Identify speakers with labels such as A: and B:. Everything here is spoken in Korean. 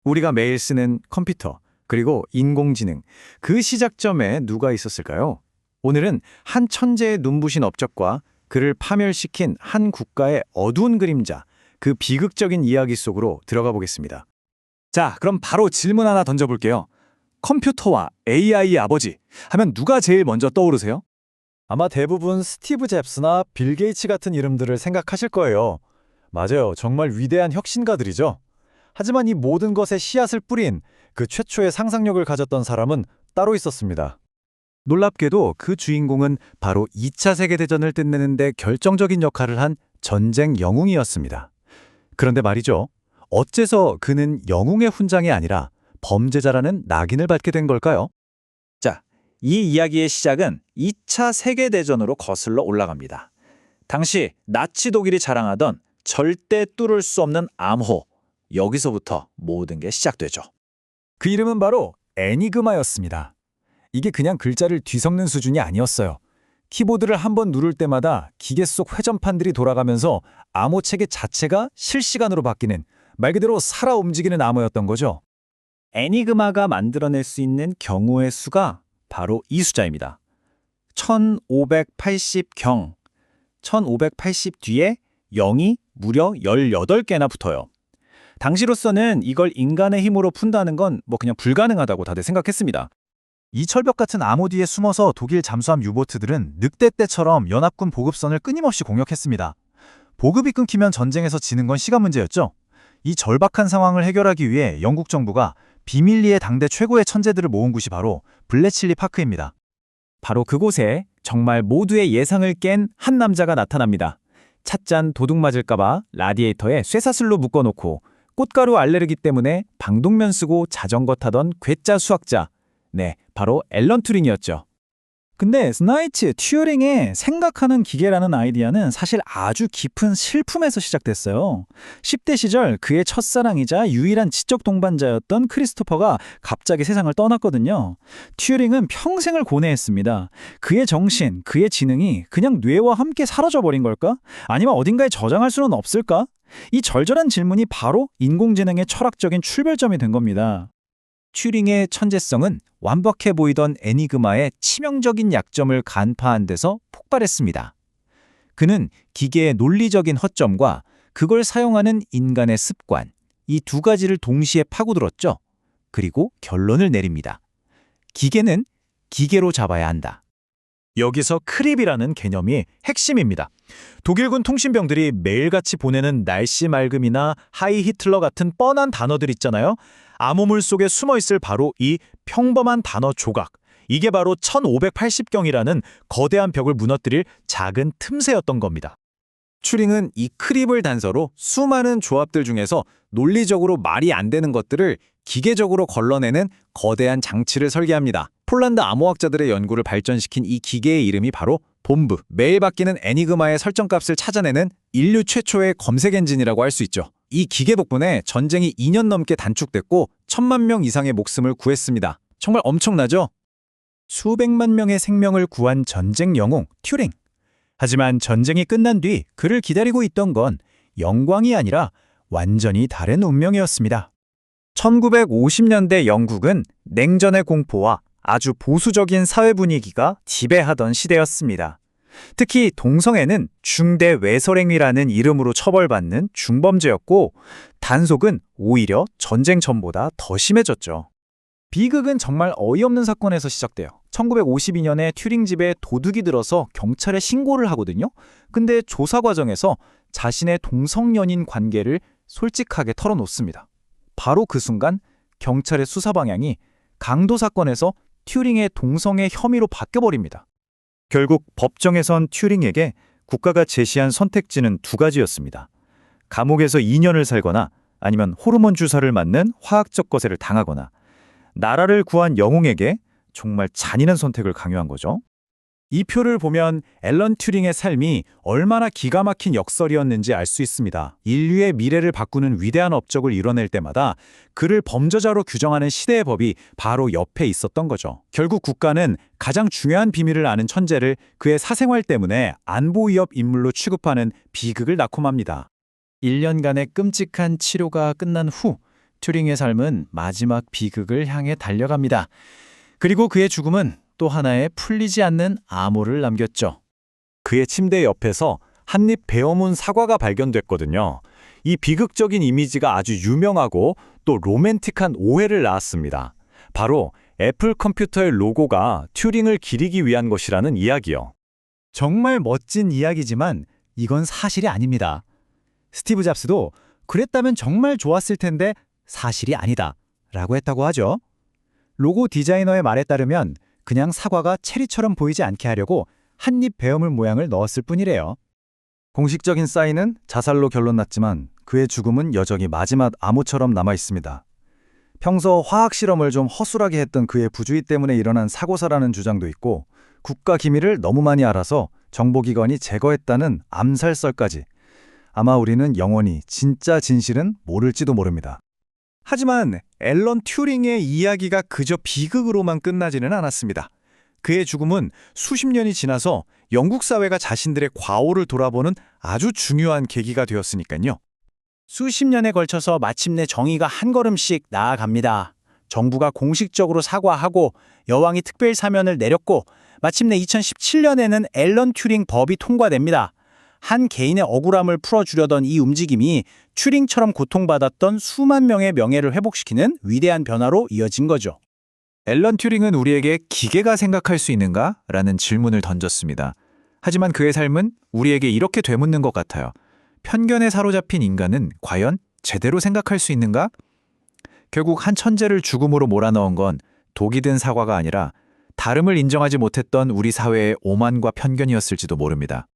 A: 우리가 매일 쓰는 컴퓨터, 그리고 인공지능, 그 시작점에 누가 있었을까요? 오늘은 한 천재의 눈부신 업적과 그를 파멸시킨 한 국가의 어두운 그림자, 그 비극적인 이야기 속으로 들어가 보겠습니다.
B: 자, 그럼 바로 질문 하나 던져볼게요. 컴퓨터와 AI의 아버지 하면 누가 제일 먼저 떠오르세요?
C: 아마 대부분 스티브 잡스나 빌 게이츠 같은 이름들을 생각하실 거예요. 맞아요. 정말 위대한 혁신가들이죠. 하지만 이 모든 것에 씨앗을 뿌린 그 최초의 상상력을 가졌던 사람은 따로 있었습니다.
A: 놀랍게도 그 주인공은 바로 2차 세계대전을 끝내는 데 결정적인 역할을 한 전쟁 영웅이었습니다. 그런데 말이죠. 어째서 그는 영웅의 훈장이 아니라 범죄자라는 낙인을 받게 된 걸까요?
B: 자, 이 이야기의 시작은 2차 세계대전으로 거슬러 올라갑니다. 당시 나치 독일이 자랑하던 절대 뚫을 수 없는 암호, 여기서부터 모든 게 시작되죠.
C: 그 이름은 바로 애니그마였습니다. 이게 그냥 글자를 뒤섞는 수준이 아니었어요. 키보드를 한 번 누를 때마다 기계 속 회전판들이 돌아가면서 암호 체계 자체가 실시간으로 바뀌는, 말 그대로 살아 움직이는 암호였던 거죠.
B: 애니그마가 만들어낼 수 있는 경우의 수가 바로 이 숫자입니다. 1580경, 1580 뒤에 0이 무려 18개나 붙어요. 당시로서는 이걸 인간의 힘으로 푼다는 건 그냥 불가능하다고 다들 생각했습니다.
C: 이 철벽 같은 암호 뒤에 숨어서 독일 잠수함 유보트들은 늑대 때처럼 연합군 보급선을 끊임없이 공격했습니다. 보급이 끊기면 전쟁에서 지는 건 시간 문제였죠. 이 절박한 상황을 해결하기 위해 영국 정부가 비밀리에 당대 최고의 천재들을 모은 곳이 바로 블레칠리 파크입니다.
B: 바로 그곳에 정말 모두의 예상을 깬 한 남자가 나타납니다. 찻잔 도둑 맞을까봐 라디에이터에 쇠사슬로 묶어놓고 꽃가루 알레르기 때문에 방독면 쓰고 자전거 타던 괴짜 수학자. 네, 바로 앨런 튜링이었죠.
D: 근데 스나이츠 튜링의 생각하는 기계라는 아이디어는 사실 아주 깊은 슬픔에서 시작됐어요. 10대 시절 그의 첫사랑이자 유일한 지적 동반자였던 크리스토퍼가 갑자기 세상을 떠났거든요. 튜링은 평생을 고뇌했습니다. 그의 정신, 그의 지능이 그냥 뇌와 함께 사라져버린 걸까? 아니면 어딘가에 저장할 수는 없을까? 이 절절한 질문이 바로 인공지능의 철학적인 출발점이 된 겁니다.
B: 튜링의 천재성은 완벽해 보이던 애니그마의 치명적인 약점을 간파한 데서 폭발했습니다. 그는 기계의 논리적인 허점과 그걸 사용하는 인간의 습관, 이 두 가지를 동시에 파고들었죠. 그리고 결론을 내립니다. 기계는 기계로 잡아야 한다.
C: 여기서 크립이라는 개념이 핵심입니다. 독일군 통신병들이 매일같이 보내는 날씨 맑음이나 하이 히틀러 같은 뻔한 단어들 있잖아요. 암호물 속에 숨어있을 바로 이 평범한 단어 조각. 이게 바로 1580경이라는 거대한 벽을 무너뜨릴 작은 틈새였던 겁니다.
A: 튜링은 이 크립을 단서로 수많은 조합들 중에서 논리적으로 말이 안 되는 것들을 기계적으로 걸러내는 거대한 장치를 설계합니다. 폴란드 암호학자들의 연구를 발전시킨 이 기계의 이름이 바로 봄브, 매일 바뀌는 애니그마의 설정값을 찾아내는 인류 최초의 검색 엔진이라고 할 수 있죠. 이 기계 덕분에 전쟁이 2년 넘게 단축됐고 1000만 명 이상의 목숨을 구했습니다. 정말 엄청나죠? 수백만 명의 생명을 구한 전쟁 영웅 튜링. 하지만 전쟁이 끝난 뒤 그를 기다리고 있던 건 영광이 아니라 완전히 다른 운명이었습니다. 1950년대 영국은 냉전의 공포와 아주 보수적인 사회 분위기가 지배하던 시대였습니다. 특히 동성애는 중대 외설행위라는 이름으로 처벌받는 중범죄였고 단속은 오히려 전쟁 전보다 더 심해졌죠.
D: 비극은 정말 어이없는 사건에서 시작돼요. 1952년에 튜링 집에 도둑이 들어서 경찰에 신고를 하거든요. 근데 조사 과정에서 자신의 동성연인 관계를 솔직하게 털어놓습니다. 바로 그 순간 경찰의 수사 방향이 강도 사건에서 튜링의 동성애 혐의로 바뀌어버립니다.
C: 결국 법정에선 튜링에게 국가가 제시한 선택지는 두 가지였습니다. 감옥에서 2년을 살거나 아니면 호르몬 주사를 맞는 화학적 거세를 당하거나 나라를 구한 영웅에게 정말 잔인한 선택을 강요한 거죠. 이 표를 보면 앨런 튜링의 삶이 얼마나 기가 막힌 역설이었는지 알 수 있습니다. 인류의 미래를 바꾸는 위대한 업적을 이뤄낼 때마다 그를 범죄자로 규정하는 시대의 법이 바로 옆에 있었던 거죠. 결국 국가는 가장 중요한 비밀을 아는 천재를 그의 사생활 때문에 안보 위협 인물로 취급하는 비극을 낳고 맙니다.
D: 1년간의 끔찍한 치료가 끝난 후
B: 튜링의 삶은 마지막 비극을 향해 달려갑니다. 그리고 그의 죽음은 또 하나의 풀리지 않는 암호를 남겼죠.
C: 그의 침대 옆에서 한입 베어문 사과가 발견됐거든요. 이 비극적인 이미지가 아주 유명하고 또 로맨틱한 오해를 낳았습니다. 바로 애플 컴퓨터의 로고가 튜링을 기리기 위한 것이라는 이야기요.
D: 정말 멋진 이야기지만 이건 사실이 아닙니다. 스티브 잡스도 그랬다면 정말 좋았을 텐데 사실이 아니다 라고 했다고 하죠. 로고 디자이너의 말에 따르면 그냥 사과가 체리처럼 보이지 않게 하려고 한입 베어물 모양을 넣었을 뿐이래요.
C: 공식적인 사인은 자살로 결론 났지만 그의 죽음은 여전히 마지막 암호처럼 남아 있습니다. 평소 화학 실험을 좀 허술하게 했던 그의 부주의 때문에 일어난 사고사라는 주장도 있고 국가 기밀을 너무 많이 알아서 정보기관이 제거했다는 암살설까지. 아마 우리는 영원히 진짜 진실은 모를지도 모릅니다.
A: 하지만 앨런 튜링의 이야기가 그저 비극으로만 끝나지는 않았습니다. 그의 죽음은 수십 년이 지나서 영국 사회가 자신들의 과오를 돌아보는 아주 중요한 계기가 되었으니까요.
B: 수십 년에 걸쳐서 마침내 정의가 한 걸음씩 나아갑니다. 정부가 공식적으로 사과하고 여왕이 특별 사면을 내렸고 마침내 2017년에는 앨런 튜링 법이 통과됩니다. 한 개인의 억울함을 풀어주려던 이 움직임이 튜링처럼 고통받았던 수만 명의 명예를 회복시키는 위대한 변화로 이어진 거죠.
A: 앨런 튜링은 우리에게 기계가 생각할 수 있는가? 라는 질문을 던졌습니다. 하지만 그의 삶은 우리에게 이렇게 되묻는 것 같아요. 편견에 사로잡힌 인간은 과연 제대로 생각할 수 있는가? 결국 한 천재를 죽음으로 몰아넣은 건 독이 든 사과가 아니라 다름을 인정하지 못했던 우리 사회의 오만과 편견이었을지도 모릅니다.